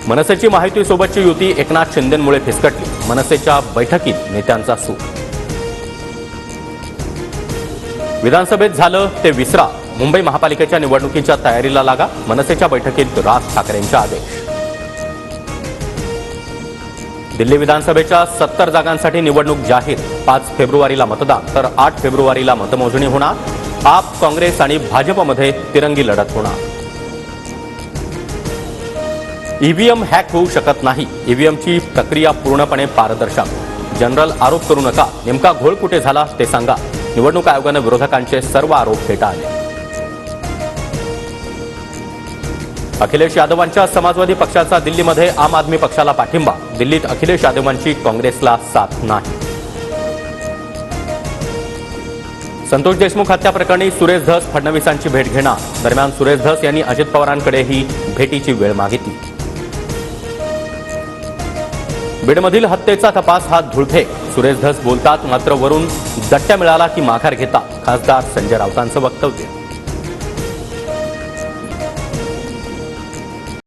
मनसेची महायुतीसोबतची युती एकनाथ शिंदेंमुळे फिसकटली. मनसेच्या बैठकीत नेत्यांचा सूर. विधानसभेत झालं ते विसरा. मुंबई महापालिकेच्या निवडणुकीच्या तयारीला लागा. मनसेच्या बैठकीत राज ठाकरेंचे आदेश. दिल्ली विधानसभेच्या 70 जागांसाठी निवडणूक जाहीर. 5 फेब्रुवारीला मतदान तर 8 फेब्रुवारीला मतमोजणी होणार. आप, काँग्रेस आणि भाजपमध्ये तिरंगी लढत होणार. ईव्हीएम हॅक होऊ शकत नाही. ईव्हीएमची प्रक्रिया पूर्णपणे पारदर्शक. जनरल आरोप करू नका. नेमका घोळ कुठे झाला ते सांगा. निवडणूक आयोगाने विरोधकांचे सर्व आरोप फेटाळले. अखिलेश यादवांच्या समाजवादी पक्षाचा दिल्लीमध्ये आम आदमी पक्षाला पाठिंबा. दिल्लीत अखिलेश यादवांची काँग्रेसला साथ नाही. संतोष देशमुख हत्या प्रकरणी सुरेश धस फडणवीसांची भेट घेणार. दरम्यान सुरेश धस यांनी अजित पवारांकडेही भेटीची वेळ मागितली. बीडमधील हत्येचा तपास हा धुळफेक. सुरेश धस बोलतात मात्र वरून दट्ट्या मिळाला की माघार घेतात. खासदार संजय राऊतांचं वक्तव्य.